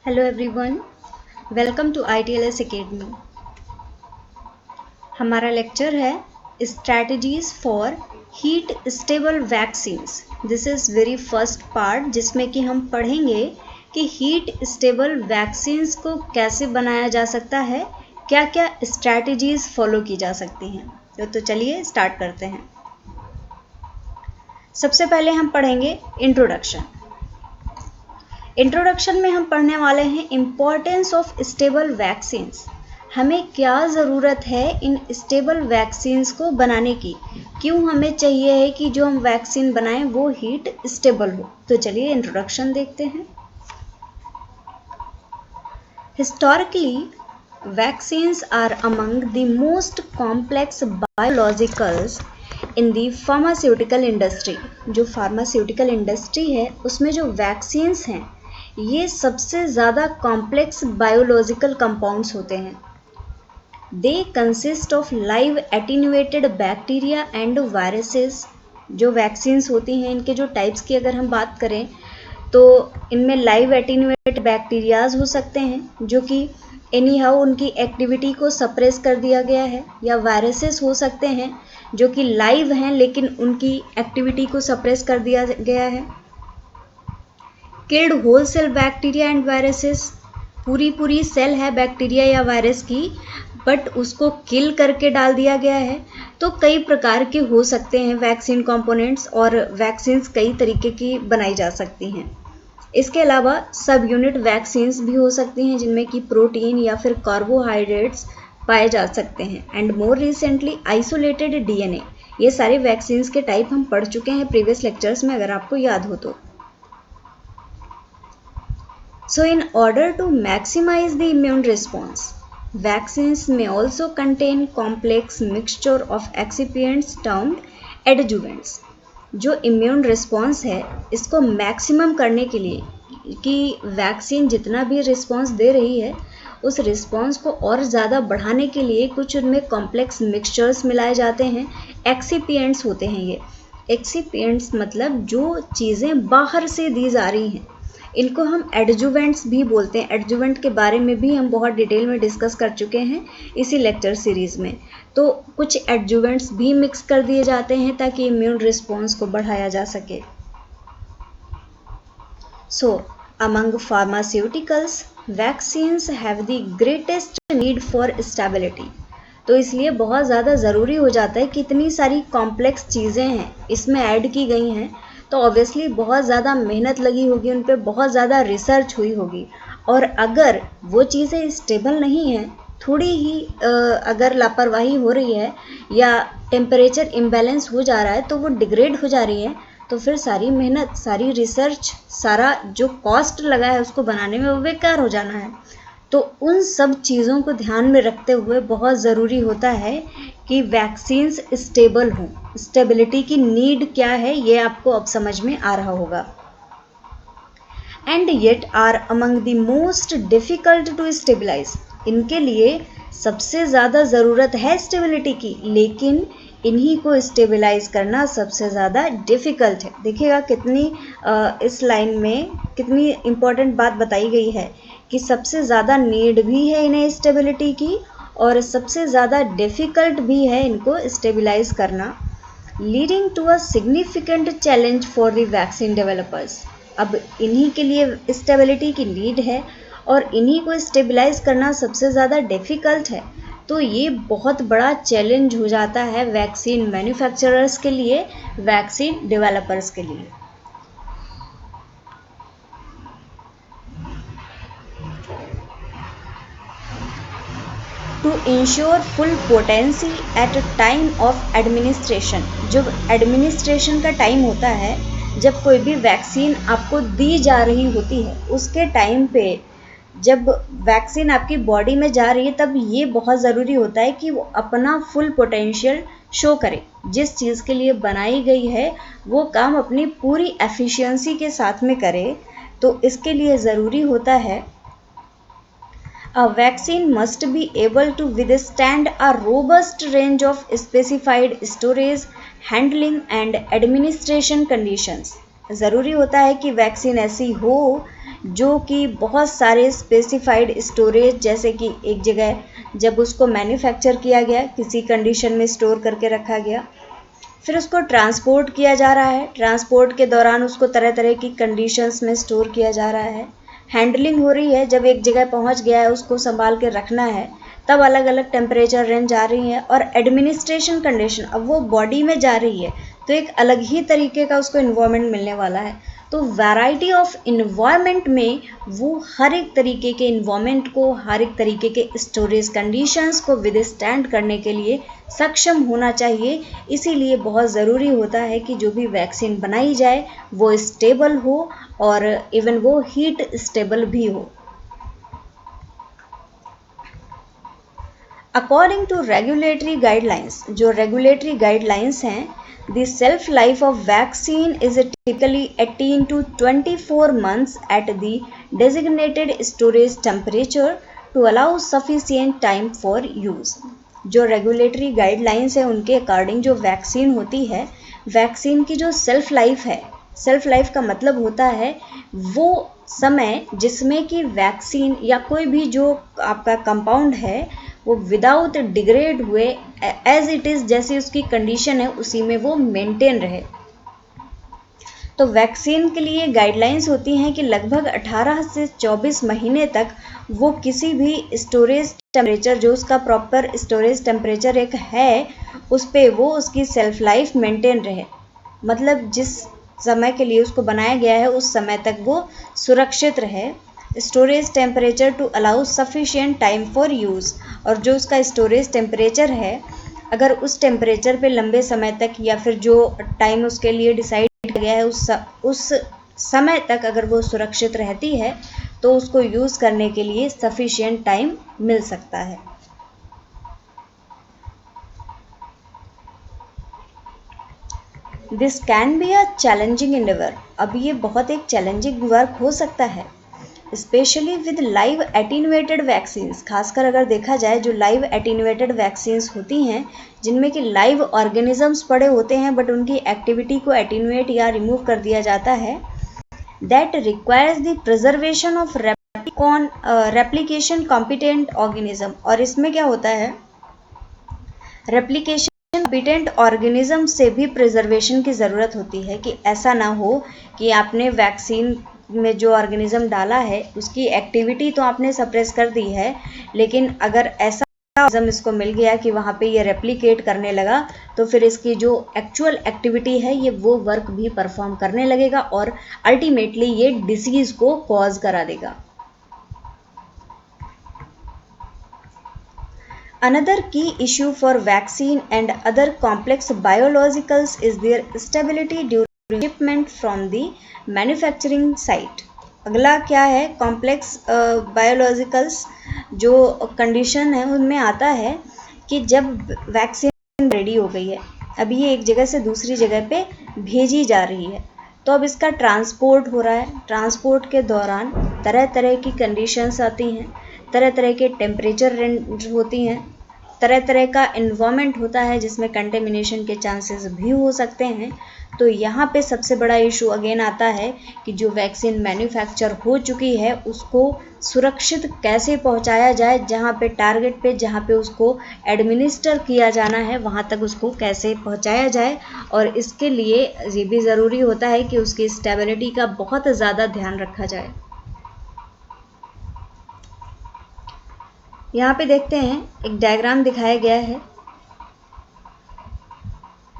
Hello everyone, welcome to ITLS Academy. हमारा lecture है strategies for heat stable vaccines. This is very first part जिसमें कि हम पढ़ेंगे कि हीट स्टेबल वैक्सीन्स को कैसे बनाया जा सकता है, क्या क्या स्ट्रैटेजीज फॉलो की जा सकती हैं. तो चलिए स्टार्ट करते हैं. सबसे पहले हम पढ़ेंगे इंट्रोडक्शन. इंट्रोडक्शन में हम पढ़ने वाले हैं इम्पोर्टेंस ऑफ स्टेबल वैक्सीन्स. हमें क्या ज़रूरत है इन स्टेबल वैक्सीन्स को बनाने की, क्यों हमें चाहिए है कि जो हम वैक्सीन बनाएं वो हीट स्टेबल हो. तो चलिए इंट्रोडक्शन देखते हैं. Historically vaccines are among the most complex biologicals in the pharmaceutical industry. जो फार्मास्यूटिकल इंडस्ट्री है उसमें जो वैक्सीन्स हैं ये सबसे ज़्यादा कॉम्प्लेक्स बायोलॉजिकल कंपाउंड्स होते हैं. They consist of live attenuated bacteria and viruses. जो वैक्सीन्स होती हैं इनके जो टाइप्स की अगर हम बात करें तो इनमें लाइव एटीन्यूएटेड बैक्टीरियाज हो सकते हैं जो कि एनी हाउ उनकी एक्टिविटी को सप्रेस कर दिया गया है, या वायरसेस हो सकते हैं जो कि लाइव हैं लेकिन उनकी एक्टिविटी को सप्रेस कर दिया गया है. Killed whole cell bacteria and viruses. पूरी सेल है बैक्टीरिया या वायरस की बट उसको किल करके डाल दिया गया है. तो कई प्रकार के हो सकते हैं वैक्सीन कंपोनेंट्स, और वैक्सीन्स कई तरीके की बनाई जा सकती हैं. इसके अलावा सब यूनिट वैक्सीन्स भी हो सकती हैं जिनमें कि प्रोटीन या फिर कार्बोहाइड्रेट्स पाए जा सकते हैं. And more recently isolated DNA. ये सारे वैक्सीन्स के टाइप हम पढ़ चुके हैं प्रीवियस लेक्चर्स में, अगर आपको याद हो तो. So in order to maximize the immune response, vaccines may also contain complex mixture of excipients termed adjuvants. जो immune response है इसको maximum करने के लिए कि वैक्सीन जितना भी रिस्पॉन्स दे रही है उस रिस्पॉन्स को और ज़्यादा बढ़ाने के लिए कुछ उनमें कॉम्प्लेक्स मिक्सचर्स मिलाए जाते हैं. एक्सिपिएंट्स होते हैं ये. एक्सिपिएंट्स मतलब जो चीज़ें बाहर से दी जा रही हैं इनको हम एडजुवेंट्स भी बोलते हैं. एडजुवेंट के बारे में भी हम बहुत डिटेल में डिस्कस कर चुके हैं इसी लेक्चर सीरीज़ में. तो कुछ एडजुवेंट्स भी मिक्स कर दिए जाते हैं ताकि इम्यून रिस्पॉन्स को बढ़ाया जा सके. सो among pharmaceuticals vaccines have the greatest need for stability. तो इसलिए बहुत ज़्यादा ज़रूरी हो जाता है कि इतनी सारी कॉम्प्लेक्स चीज़ें हैं इसमें ऐड की गई हैं तो ऑब्वियसली बहुत ज़्यादा मेहनत लगी होगी, उन पर बहुत ज़्यादा रिसर्च हुई होगी. और अगर वो चीज़ें स्टेबल नहीं हैं, थोड़ी ही अगर लापरवाही हो रही है या टेम्परेचर इम्बैलेंस हो जा रहा है तो वो डिग्रेड हो जा रही है, तो फिर सारी मेहनत, सारी रिसर्च, सारा जो कॉस्ट लगा है उसको बनाने में वो बेकार हो जाना है. तो उन सब चीज़ों को ध्यान में रखते हुए बहुत ज़रूरी होता है कि वैक्सीन्स स्टेबल हों. स्टेबिलिटी की नीड क्या है ये आपको अब समझ में आ रहा होगा. And yet are among the most difficult to stabilise. इनके लिए सबसे ज़्यादा ज़रूरत है स्टेबिलिटी की, लेकिन इन्हीं को स्टेबलाइज करना सबसे ज़्यादा डिफ़िकल्ट है. देखिएगा कितनी इस लाइन में कितनी इम्पोर्टेंट बात बताई गई है कि सबसे ज़्यादा नीड भी है इन्हें स्टेबिलिटी की और सबसे ज़्यादा डिफ़िकल्ट भी है इनको स्टेबलाइज करना. Leading to a significant challenge for the vaccine developers. अब इन्हीं के लिए स्टेबिलिटी की नीड है और इन्हीं को स्टेबलाइज करना सबसे ज़्यादा डिफ़िकल्ट है. तो ये बहुत बड़ा चैलेंज हो जाता है वैक्सीन मैन्युफैक्चरर्स के लिए, वैक्सीन डेवलपर्स के लिए. To ensure full potency at a time of administration. जब एडमिनिस्ट्रेशन का टाइम होता है, जब कोई भी वैक्सीन आपको दी जा रही होती है उसके टाइम पे जब वैक्सीन आपकी बॉडी में जा रही है तब ये बहुत ज़रूरी होता है कि वो अपना फुल पोटेंशियल शो करे. जिस चीज़ के लिए बनाई गई है वो काम अपनी पूरी एफिशिएंसी के साथ में करे. तो इसके लिए ज़रूरी होता है A vaccine must be able to withstand a robust range of specified storage, handling and administration conditions. ज़रूरी होता है कि वैक्सीन ऐसी हो जो कि बहुत सारे स्पेसिफाइड स्टोरेज, जैसे कि एक जगह जब उसको मैन्युफैक्चर किया गया, किसी कंडीशन में स्टोर करके रखा गया, फिर उसको ट्रांसपोर्ट किया जा रहा है, ट्रांसपोर्ट के दौरान उसको तरह तरह की कंडीशंस में स्टोर किया जा रहा है, हैंडलिंग हो रही है, जब एक जगह पहुंच गया है उसको संभाल के रखना है, तब अलग अलग टेम्परेचर रेंज आ रही है, और एडमिनिस्ट्रेशन कंडीशन, अब वो बॉडी में जा रही है तो एक अलग ही तरीके का उसको इन्वायरमेंट मिलने वाला है। तो वैरायटी ऑफ इन्वायरमेंट में वो हर एक तरीके के इन्वायरमेंट को, हर एक तरीके के स्टोरेज कंडीशंस को विदस्टैंड करने के लिए सक्षम होना चाहिए। इसीलिए बहुत ज़रूरी होता है कि जो भी वैक्सीन बनाई जाए वो स्टेबल हो और इवन वो हीट स्टेबल भी हो। अकॉर्डिंग टू रेगुलेटरी गाइडलाइंस, जो रेगुलेटरी गाइडलाइंस हैं, the shelf life of vaccine is typically 18 to 24 months at the designated storage temperature to allow sufficient time for use। जो रेगुलेटरी गाइडलाइंस है उनके according जो vaccine होती है, वैक्सीन की जो सेल्फ लाइफ है, सेल्फ लाइफ का मतलब होता है वो समय जिसमें कि वैक्सीन या कोई भी जो आपका कंपाउंड है वो विदाउट डिग्रेड हुए एज इट इज़, जैसी उसकी कंडीशन है उसी में वो मेंटेन रहे। तो वैक्सीन के लिए गाइडलाइंस होती हैं कि लगभग 18 से 24 महीने तक वो किसी भी स्टोरेज टेम्परेचर, जो उसका प्रॉपर स्टोरेज टेम्परेचर एक है, उस पर वो उसकी सेल्फ लाइफ मेंटेन रहे। मतलब जिस समय के लिए उसको बनाया गया है उस समय तक वो सुरक्षित रहे। Storage temperature to allow sufficient time for use, और जो उसका स्टोरेज टेम्परेचर है अगर उस टेम्परेचर पे लंबे समय तक या फिर जो टाइम उसके लिए डिसाइड किया गया है उस समय तक अगर वो सुरक्षित रहती है तो उसको यूज़ करने के लिए सफिशिएंट टाइम मिल सकता है। This can be a challenging Endeavour, अब ये बहुत एक चैलेंजिंग वर्क हो सकता है, specially with live attenuated vaccines, खासकर अगर देखा जाए जो लाइव एटीन्यूएटेड वैक्सीन्स होती हैं जिनमें कि लाइव ऑर्गेनिजम्स पड़े होते हैं बट उनकी एक्टिविटी को एटीन्यूएट या रिमूव कर दिया जाता है, that requires the preservation of replication competent organism. और इसमें क्या होता है, रेप्लिकेशन कॉम्पिटेंट ऑर्गेनिज्म से भी प्रिजर्वेशन की ज़रूरत होती है कि ऐसा ना हो कि आपने वैक्सीन में जो ऑर्गेनिज्म डाला है उसकी एक्टिविटी तो आपने सप्रेस कर दी है, लेकिन अगर ऐसा ऑर्गेनिज्म इसको मिल गया कि वहाँ पे ये रेप्लिकेट करने लगा तो फिर इसकी जो एक्चुअल एक्टिविटी है ये वो वर्क भी परफॉर्म करने लगेगा और अल्टीमेटली ये डिसीज़ को कॉज करा देगा। Another key issue for vaccine and other complex biologicals is their stability during shipment from the manufacturing site। अगला क्या है, कॉम्प्लेक्स बायोलॉजिकल्स जो कंडीशन है उनमें आता है कि जब वैक्सीन रेडी हो गई है, अब ये एक जगह से दूसरी जगह पे भेजी जा रही है, तो अब इसका ट्रांसपोर्ट हो रहा है। ट्रांसपोर्ट के दौरान तरह तरह की कंडीशंस आती हैं, तरह तरह के टेम्परेचर रेंज होती हैं, तरह तरह का इन्वायरमेंट होता है जिसमें कंटेमिनेशन के चांसेस भी हो सकते हैं। तो यहाँ पे सबसे बड़ा इशू अगेन आता है कि जो वैक्सीन मैन्युफैक्चर हो चुकी है उसको सुरक्षित कैसे पहुँचाया जाए, जहाँ पे टारगेट पे जहाँ पे उसको एडमिनिस्टर किया जाना है वहाँ तक उसको कैसे पहुँचाया जाए, और इसके लिए ये भी ज़रूरी होता है कि उसकी स्टेबिलिटी का बहुत ज़्यादा ध्यान रखा जाए। यहाँ पे देखते हैं एक डायग्राम दिखाया गया है,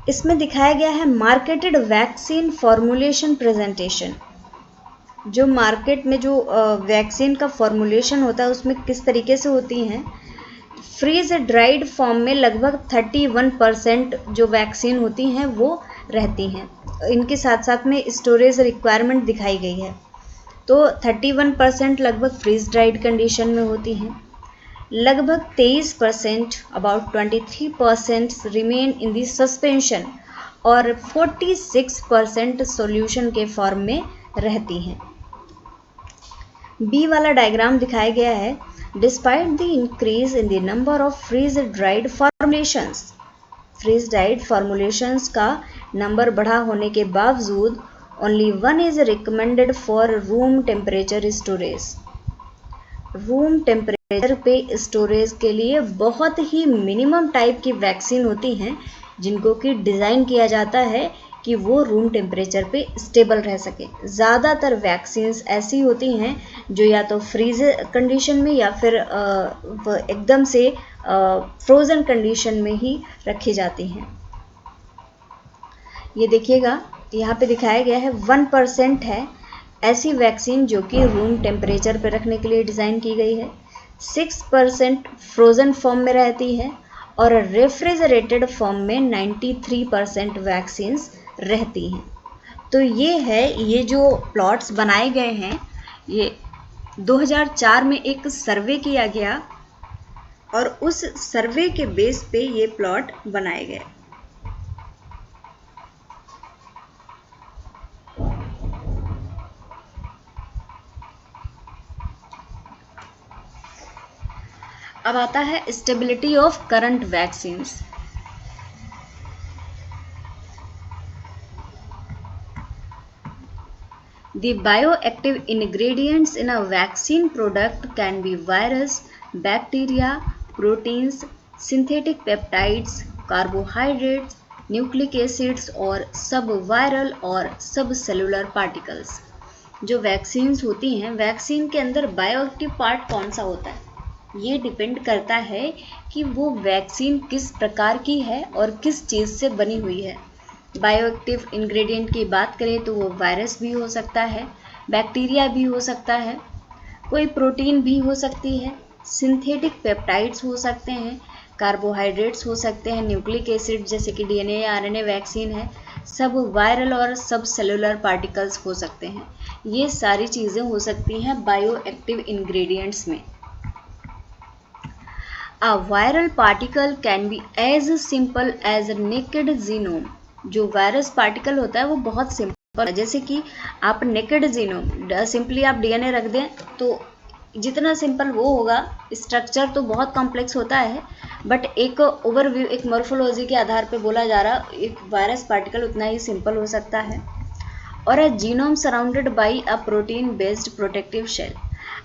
इसमें दिखाया गया है मार्केटेड वैक्सीन फॉर्मुलेशन प्रेजेंटेशन। जो मार्केट में जो वैक्सीन का फॉर्मुलेशन होता है उसमें किस तरीके से होती हैं। फ्रीज ड्राइड फॉर्म में लगभग 31% जो वैक्सीन होती हैं वो रहती हैं। इनके साथ साथ में स्टोरेज रिक्वायरमेंट दिखाई गई है, तो 31% लगभग फ्रीज ड्राइड कंडीशन में होती हैं, लगभग 23%, about 23% remain in the suspension और 46% सॉल्यूशन के फॉर्म में रहती हैं। बी वाला डायग्राम दिखाया गया है, despite the increase in the number of freeze dried formulations, freeze dried formulations का नंबर बढ़ा होने के बावजूद only one is recommended for room temperature storage. Room temperature पे स्टोरेज के लिए बहुत ही मिनिमम टाइप की वैक्सीन होती हैं जिनको कि डिज़ाइन किया जाता है कि वो रूम टेम्परेचर पे स्टेबल रह सके। ज़्यादातर वैक्सीन्स ऐसी होती हैं जो या तो फ्रीज कंडीशन में या फिर एकदम से फ्रोज़न कंडीशन में ही रखी जाती हैं। ये देखिएगा यहाँ पे दिखाया गया है 1% है ऐसी वैक्सीन जो कि रूम टेम्परेचर पर रखने के लिए डिज़ाइन की गई है। 6% फ्रोज़न फॉर्म में रहती है और रेफ्रिजरेटेड फॉर्म में 93% वैक्सीन्स रहती हैं। तो ये है, ये जो प्लॉट्स बनाए गए हैं ये 2004 में एक सर्वे किया गया और उस सर्वे के बेस पे ये प्लॉट बनाए गए। अब आता है stability of current vaccines. The bioactive ingredients in a vaccine product can be virus, bacteria, proteins, synthetic peptides, carbohydrates, nucleic acids और subviral और subcellular particles। जो वैक्सीन्स होती हैं, वैक्सीन के अंदर बायोएक्टिव पार्ट कौन सा होता है ये डिपेंड करता है कि वो वैक्सीन किस प्रकार की है और किस चीज़ से बनी हुई है। बायोएक्टिव इंग्रेडिएंट की बात करें तो वो वायरस भी हो सकता है, बैक्टीरिया भी हो सकता है, कोई प्रोटीन भी हो सकती है, सिंथेटिक पेप्टाइड्स हो सकते हैं, कार्बोहाइड्रेट्स हो सकते हैं, न्यूक्लिक एसिड जैसे कि डीएनए या आरएनए वैक्सीन है, सब वायरल और सब सेलुलर पार्टिकल्स हो सकते हैं। ये सारी चीज़ें हो सकती हैं बायोएक्टिव इंग्रेडिएंट्स में। A viral particle can be as simple as a naked genome। जो वायरस पार्टिकल होता है वो बहुत सिंपल है, जैसे कि आप नेकेड जीनोम सिंपली आप डीएनए रख दें तो जितना सिंपल वो होगा, स्ट्रक्चर तो बहुत कॉम्प्लेक्स होता है बट एक ओवरव्यू, एक मॉर्फोलॉजी के आधार पे बोला जा रहा एक वायरस पार्टिकल उतना ही सिंपल हो सकता है। और a genome surrounded by a protein based protective shell.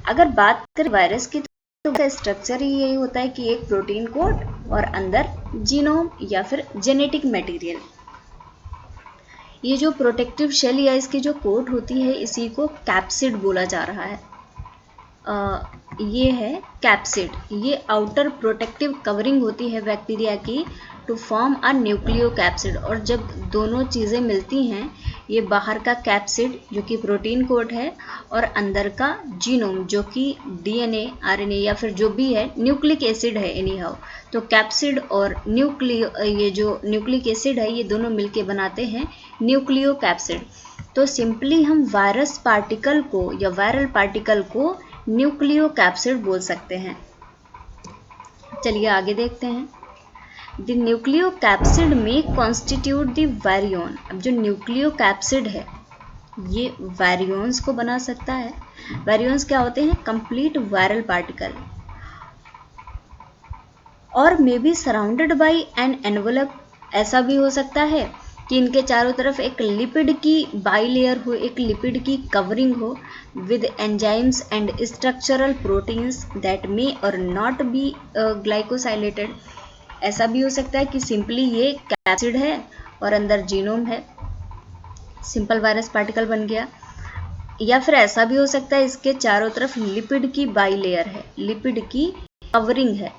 अगर बात करें वायरस की तो उसका स्ट्रक्चर ही यही होता है कि एक प्रोटीन कोड और अंदर जीनोम या फिर जेनेटिक मटेरियल। ये जो प्रोटेक्टिव शेल या इसकी जो कोट होती है इसी को कैप्सिड बोला जा रहा है। ये है कैप्सिड, ये आउटर प्रोटेक्टिव कवरिंग होती है बैक्टीरिया की to form a nucleocapsid. और जब दोनों चीज़ें मिलती हैं, ये बाहर का कैप्सिड जो कि प्रोटीन कोड है और अंदर का जीनोम जो कि डीएनए आरएनए या फिर जो भी है न्यूक्लिक एसिड है एनी हाउ। तो कैप्सिड और ये जो न्यूक्लिक एसिड है ये दोनों मिलके बनाते हैं न्यूक्लियो कैप्सिड। तो सिंपली हम वायरस पार्टिकल को या वायरल पार्टिकल को न्यूक्लियो कैप्सिड बोल सकते हैं। चलिए आगे देखते हैं। द न्यूक्लियो कैप्सिड में कॉन्स्टिट्यूट द वैरियन। अब जो न्यूक्लियो कैप्सिड है ये वैरियंस को बना सकता है। वैरियंस क्या होते हैं? कंप्लीट वायरल पार्टिकल और may be surrounded by an envelope. ऐसा भी हो सकता है कि इनके चारों तरफ एक लिपिड की बाइलेयर हो, एक लिपिड की कवरिंग हो with enzymes and structural proteins that may और नॉट बी ग्लाइकोसाइलेटेड। ऐसा भी हो सकता है कि सिंपली ये कैप्सिड है और अंदर जीनोम है, सिंपल वायरस पार्टिकल बन गया। या फिर ऐसा भी हो सकता है इसके चारों तरफ लिपिड की बाइलेयर है, लिपिड की कवरिंग है।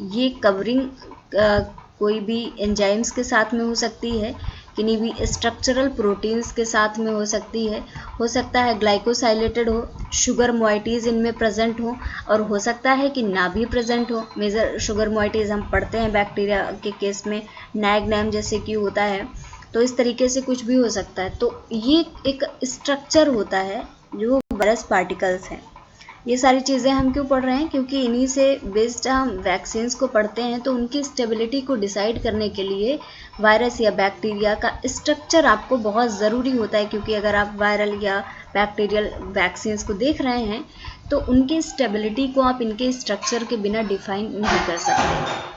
ये कवरिंग कोई भी एंजाइम्स के साथ में हो सकती है, किन्हीं भी स्ट्रक्चरल प्रोटीन्स के साथ में हो सकती है, हो सकता है ग्लाइकोसाइलेटेड हो, शुगर मोइटीज़ इनमें प्रेजेंट हो और हो सकता है कि ना भी प्रेजेंट हो। मेजर शुगर मोइटीज़ हम पढ़ते हैं बैक्टीरिया के केस में नैग नैम जैसे कि होता है, तो इस तरीके से कुछ भी हो सकता है। तो ये एक स्ट्रक्चर होता है जो वायरस पार्टिकल्स हैं। ये सारी चीज़ें हम क्यों पढ़ रहे हैं? क्योंकि इन्हीं से बेस्ड हम वैक्सीन्स को पढ़ते हैं, तो उनकी स्टेबिलिटी को डिसाइड करने के लिए वायरस या बैक्टीरिया का स्ट्रक्चर आपको बहुत ज़रूरी होता है। क्योंकि अगर आप वायरल या बैक्टीरियल वैक्सीन्स को देख रहे हैं तो उनकी स्टेबिलिटी को आप इनके स्ट्रक्चर के बिना डिफाइन नहीं कर सकते।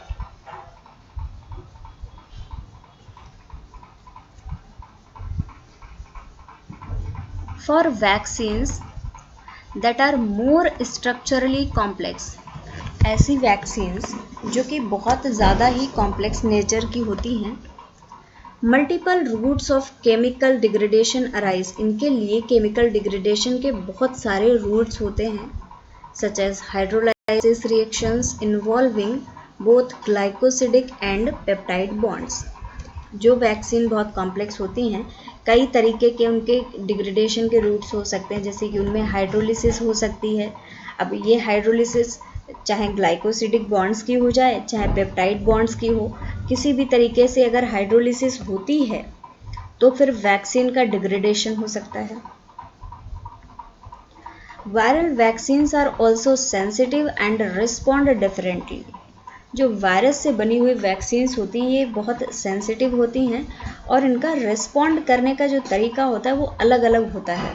For vaccines that are more structurally complex, ऐसी वैक्सीन्स जो कि बहुत ज़्यादा ही कॉम्प्लेक्स नेचर की होती हैं। Multiple routes of chemical degradation arise, इनके लिए केमिकल डिग्रेडेशन के बहुत सारे रूट्स होते हैं, such as hydrolysis reactions involving both glycosidic and peptide bonds. जो वैक्सीन बहुत कॉम्प्लेक्स होती हैं, कई तरीके के उनके डिग्रेडेशन के रूट्स हो सकते हैं, जैसे कि उनमें हाइड्रोलिसिस हो सकती है। अब ये हाइड्रोलिसिस चाहे ग्लाइकोसिडिक बॉन्ड्स की हो जाए, चाहे पेप्टाइड बॉन्ड्स की हो, किसी भी तरीके से अगर हाइड्रोलिसिस होती है तो फिर वैक्सीन का डिग्रेडेशन हो सकता है। Viral vaccines are also sensitive and respond differently. जो वायरस से बनी हुई वैक्सीन्स होती हैं ये बहुत सेंसिटिव होती हैं और इनका रिस्पॉन्ड करने का जो तरीका होता है वो अलग अलग होता है।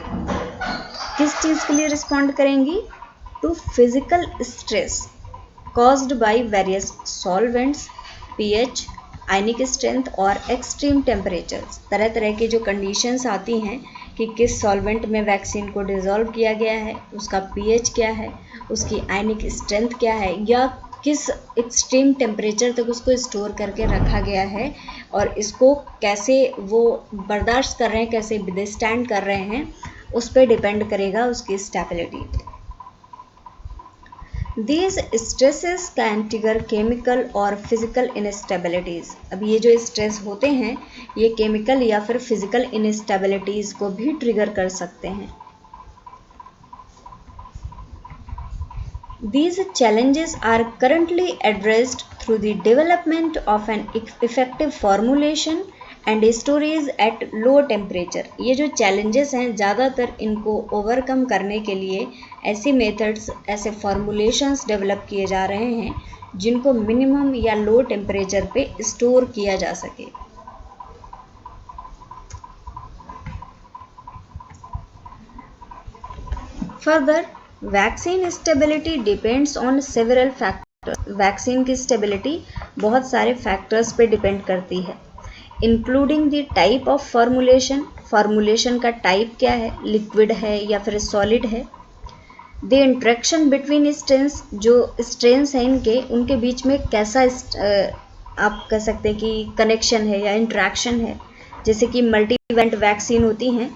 किस चीज़ के लिए रिस्पॉन्ड करेंगी? To physical stress caused by various solvents, pH, ionic strength और एक्सट्रीम टेम्परेचर्स। तरह तरह की जो कंडीशंस आती हैं कि किस सॉल्वेंट में वैक्सीन को डिज़ोल्व किया गया है, उसका पीएच क्या है, उसकी आयनिक स्ट्रेंथ क्या है, या किस एक्सट्रीम टेम्परेचर तक उसको स्टोर करके रखा गया है और इसको कैसे वो बर्दाश्त कर रहे हैं, कैसे विदस्टैंड कर रहे हैं, उस पर डिपेंड करेगा उसकी stability. These stresses can trigger chemical और physical instabilities। अब ये जो स्ट्रेस होते हैं ये केमिकल या फिर फिजिकल instabilities को भी ट्रिगर कर सकते हैं। These challenges are currently addressed through the development of an effective formulation and storage at low temperature। ये जो challenges हैं ज़्यादातर इनको ओवरकम करने के लिए ऐसी मेथड्स, ऐसे फॉर्मुलेशंस डेवलप किए जा रहे हैं जिनको मिनिमम या लो टेम्परेचर पे स्टोर किया जा सके। Further, vaccine stability depends on several factors. Vaccine की स्टेबिलिटी बहुत सारे फैक्टर्स पे डिपेंड करती है, including the type of formulation, formulation का टाइप क्या है, लिक्विड है या फिर सॉलिड है, द इंट्रैक्शन बिटवीन स्ट्रेन्स, जो स्ट्रेन्स हैं इनके उनके बीच में कैसा आप कह सकते हैं कि कनेक्शन है या इंट्रैक्शन है। जैसे कि मल्टीवेलेंट वैक्सीन होती हैं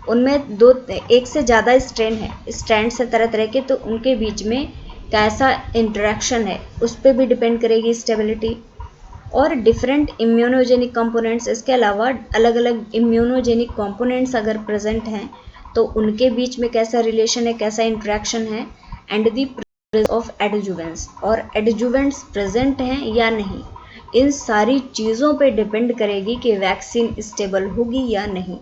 उनमें एक से ज़्यादा स्ट्रेन है, स्ट्रैंड्स है तरह तरह के, तो उनके बीच में कैसा इंटरेक्शन है उस पर भी डिपेंड करेगी स्टेबिलिटी। और डिफरेंट इम्यूनोजेनिक कंपोनेंट्स, इसके अलावा अलग अलग इम्यूनोजेनिक कंपोनेंट्स अगर प्रेजेंट हैं तो उनके बीच में कैसा रिलेशन है, कैसा इंटरेक्शन है, and the presence of adjuvants, और एडजुवेंट्स प्रेजेंट हैं या नहीं, इन सारी चीज़ों पे डिपेंड करेगी कि वैक्सीन स्टेबल होगी या नहीं।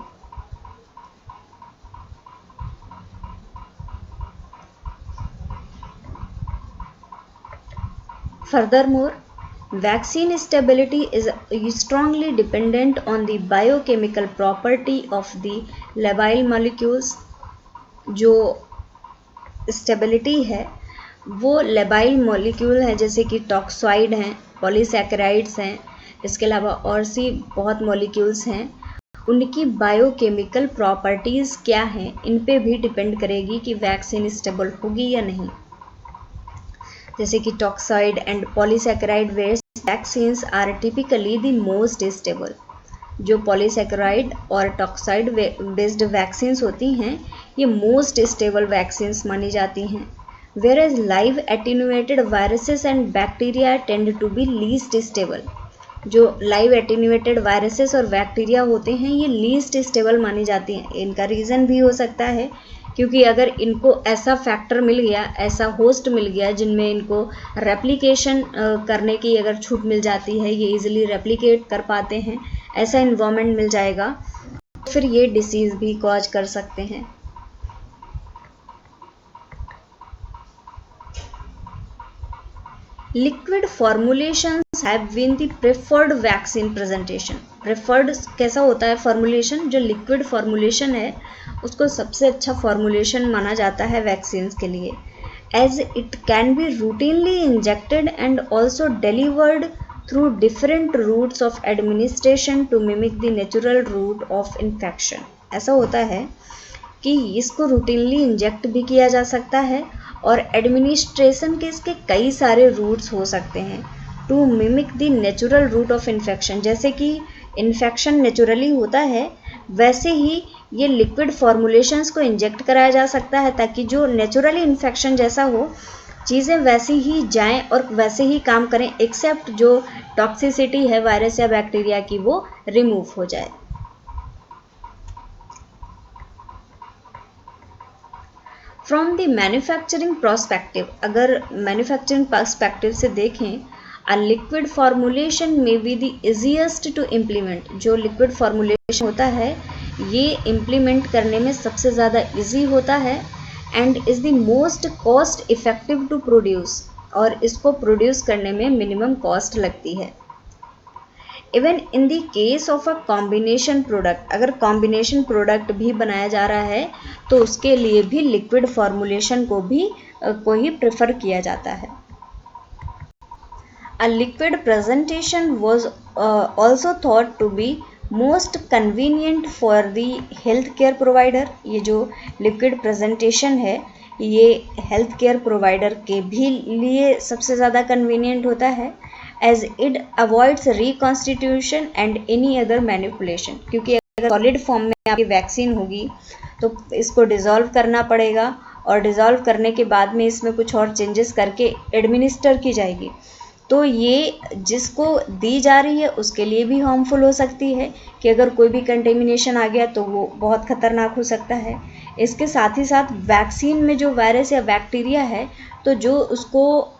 Furthermore, vaccine stability is strongly dependent on the biochemical property of the labile molecules। जो स्टेबिलिटी है वो लेबाइल मॉलिक्यूल हैं, जैसे कि टॉक्साइड हैं, पॉलीसैकेराइड्स हैं, इसके अलावा और सी बहुत मॉलिक्यूल्स हैं, उनकी बायोकेमिकल प्रॉपर्टीज़ क्या हैं इन पे भी डिपेंड करेगी कि वैक्सीन स्टेबल होगी या नहीं। जैसे कि toxoid and polysaccharide based vaccines are typically the most stable. जो पॉलीसैकेराइड और टॉक्साइड बेस्ड वैक्सीन्स होती हैं ये मोस्ट स्टेबल वैक्सीन्स मानी जाती हैं। Whereas live attenuated viruses and bacteria tend to be least stable. जो लाइव एटीन्यूएटेड वायरसेस और बैक्टीरिया होते हैं ये लीस्ट स्टेबल मानी जाती हैं। इनका रीज़न भी हो सकता है क्योंकि अगर इनको ऐसा फैक्टर मिल गया, ऐसा होस्ट मिल गया जिनमें इनको रेप्लिकेशन करने की अगर छूट मिल जाती है, ये इजीली रेप्लिकेट कर पाते हैं, ऐसा इन्वायरमेंट मिल जाएगा, तो फिर ये डिसीज़ भी कॉज कर सकते हैं। Liquid formulations have been the preferred vaccine presentation. Preferred कैसा होता है फॉर्मुलेशन? जो लिक्विड फॉर्मुलेशन है उसको सबसे अच्छा फॉर्मुलेशन माना जाता है वैक्सीन्स के लिए, as it can be routinely injected and also delivered through different routes of administration to mimic the natural route of infection. ऐसा होता है कि इसको रूटीनली इंजेक्ट भी किया जा सकता है और एडमिनिस्ट्रेशन के इसके कई सारे रूट्स हो सकते हैं to mimic the natural route of infection. जैसे कि इन्फेक्शन नेचुरली होता है वैसे ही ये लिक्विड फॉर्मुलेशंस को इंजेक्ट कराया जा सकता है ताकि जो नेचुरली इन्फेक्शन जैसा हो चीज़ें वैसी ही जाएं और वैसे ही काम करें, एक्सेप्ट जो टॉक्सिसिटी है वायरस या बैक्टीरिया की वो रिमूव हो जाए। फ्रॉम द मैन्युफैक्चरिंग प्रोस्पेक्टिव, अगर मैन्युफैक्चरिंग पर्सपेक्टिव से देखें, a liquid formulation may be the easiest to implement. जो लिक्विड फॉर्मुलेशन होता है ये इम्प्लीमेंट करने में सबसे ज़्यादा इजी होता है and is the most cost effective to produce, और इसको प्रोड्यूस करने में मिनिमम कॉस्ट लगती है। Even in the case of a combination product, अगर कॉम्बिनेशन प्रोडक्ट भी बनाया जा रहा है तो उसके लिए भी लिक्विड फॉर्मुलेशन को ही प्रेफर किया जाता है। A liquid presentation was also thought to be most convenient for the healthcare provider। ये जो liquid presentation है ये healthcare provider के भी लिए सबसे ज़्यादा convenient होता है as it avoids reconstitution and any other manipulation। क्योंकि अगर solid form में आपकी वैक्सीन होगी तो इसको डिज़ोल्व करना पड़ेगा और डिज़ोल्व करने के बाद में इसमें कुछ और चेंजेस करके एडमिनिस्टर की जाएगी, तो ये जिसको दी जा रही है उसके लिए भी हार्मफुल हो सकती है कि अगर कोई भी कंटेमिनेशन आ गया तो वो बहुत ख़तरनाक हो सकता है। इसके साथ ही साथ वैक्सीन में जो वायरस या बैक्टीरिया है तो जो उसको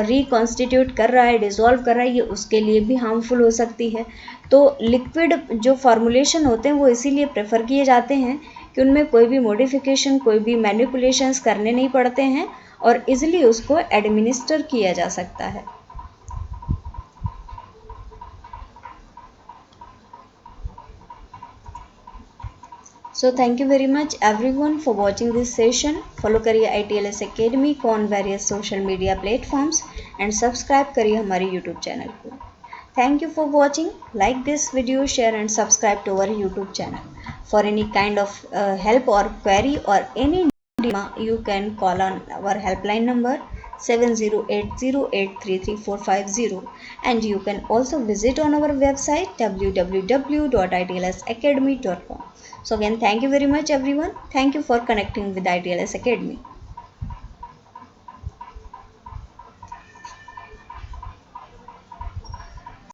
रिकॉन्स्टिट्यूट कर रहा है, डिज़ोल्व कर रहा है, ये उसके लिए भी हार्मफुल हो सकती है। तो लिक्विड जो फॉर्मुलेशन होते हैं वो इसीलिए प्रेफर किए जाते हैं कि उनमें कोई भी मॉडिफिकेशन, कोई भी मैनिपुलेशंस करने नहीं पड़ते हैं और इजीली उसको एडमिनिस्टर किया जा सकता है। So thank you very much everyone for watching this session. Follow करिए ITLS अकेडमी को on various social media platforms and subscribe करिए हमारे यूट्यूब चैनल को। Thank you for watching. Like this video, share and subscribe to our YouTube channel. For any kind of help or query or any you can call on our helpline number 7080833450, and you can also visit on our website www.itlsacademy.com. So again, thank you very much everyone. Thank you for connecting with ITLS Academy.